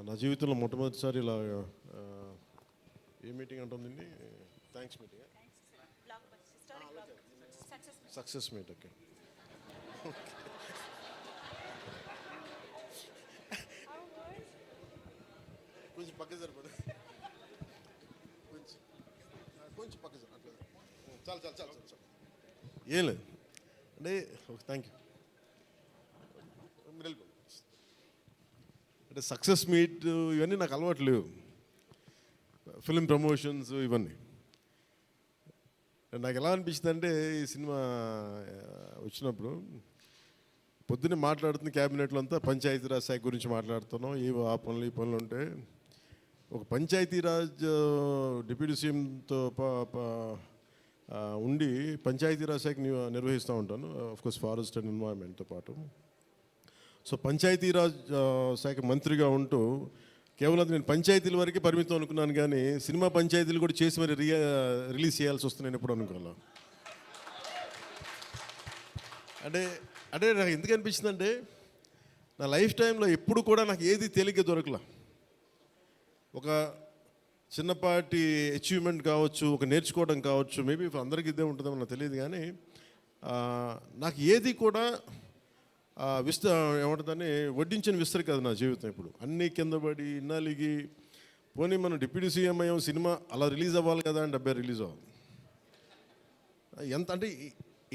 నా జీవితంలో మొట్టమొదటిసారి ఇలా ఏ మీటింగ్ అంటుందండి? Thanks meeting, success meet. Okay, కొంచెం పక్క సరిపడు, కొంచెం పక్క సరి అట్లా చాలు చాలు చాలు చాలు ఏం లేదు అంటే. Okay, thank you. మీరు వెళ్ళిపోండి. అంటే సక్సెస్ మీట్ ఇవన్నీ నాకు అలవాటు లేవు, ఫిల్మ్ ప్రమోషన్స్ ఇవన్నీ. నాకు ఎలా అనిపించింది అంటే, ఈ సినిమా వచ్చినప్పుడు పొద్దున్నే మాట్లాడుతున్న క్యాబినెట్లో అంతా పంచాయతీరాజ్ శాఖ గురించి మాట్లాడుతున్నాం. ఏవో ఆ పనులు ఈ పనులు ఉంటే ఒక పంచాయతీరాజ్ డిప్యూటీ సీఎంతో ఉండి పంచాయతీరాజ్ శాఖ నిర్వహిస్తూ ఉంటాను, ఆఫ్కోర్స్ ఫారెస్ట్ అండ్ ఎన్వైరన్మెంట్తో పాటు. సో పంచాయతీరాజ్ శాఖ మంత్రిగా ఉంటూ కేవలం నేను పంచాయతీల వరకే పరిమితం అనుకున్నాను, కానీ సినిమా పంచాయతీలు కూడా చేసి మరి రిలీజ్ చేయాల్సి వస్తుంది నేను ఎప్పుడు అనుకోలే. అంటే అంటే నాకు ఎందుకు అనిపించిందంటే, నా లైఫ్ టైంలో ఎప్పుడు కూడా నాకు ఏది తేలిగ్గా దొరకలా. ఒక చిన్నపాటి అచీవ్మెంట్ కావచ్చు, ఒక నేర్చుకోవడం కావచ్చు, మేబీ అందరికీ ఇదే ఉంటుందేమో నాకు తెలియదు, కానీ నాకు ఏది కూడా ఏమంటుందని వడ్డించిన విస్తరి కాదు నా జీవితం. ఇప్పుడు అన్నీ కింద పడి ఇన్నాళ్ళకి పోనీ మనం డిప్యూటీ సీఎం అయ్యాం, సినిమా అలా రిలీజ్ అవ్వాలి కదా అని 70 రిలీజ్ అవ్వాలి. ఎంత అంటే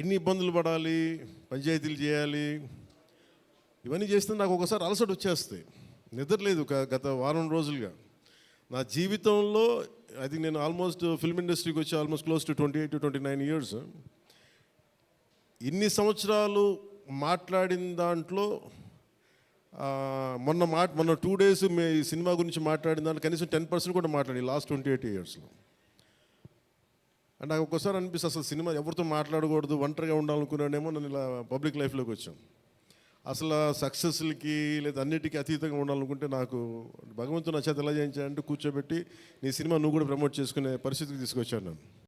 ఎన్ని ఇబ్బందులు పడాలి, పంచాయతీలు చేయాలి, ఇవన్నీ చేస్తే నాకు ఒకసారి అలసట వచ్చేస్తాయి. నిద్రలేదు గత వారం రోజులుగా నా జీవితంలో. అది నేను ఆల్మోస్ట్ ఫిల్మ్ ఇండస్ట్రీకి వచ్చి almost close to 28 to 29 years. ఇన్ని సంవత్సరాలు మాట్లాడిన దాంట్లో మొన్న 2 days ఈ సినిమా గురించి మాట్లాడిన దాంట్లో కనీసం 10% కూడా మాట్లాడి లాస్ట్ 28 yearsలో. అంటే నాకు ఒక్కోసారి అనిపిస్తుంది, అసలు సినిమా ఎవరితో మాట్లాడకూడదు, ఒంటరిగా ఉండాలనుకున్నానేమో. నన్ను ఇలా పబ్లిక్ లైఫ్లోకి వచ్చాం. అసలు సక్సెస్లకి లేదా అన్నిటికీ అతీతంగా ఉండాలనుకుంటే నాకు భగవంతుడు నా చేత ఎలా చేయించాడంటే కూర్చోబెట్టి నీ సినిమా నువ్వు కూడా ప్రమోట్ చేసుకునే పరిస్థితికి తీసుకొచ్చాను నేను.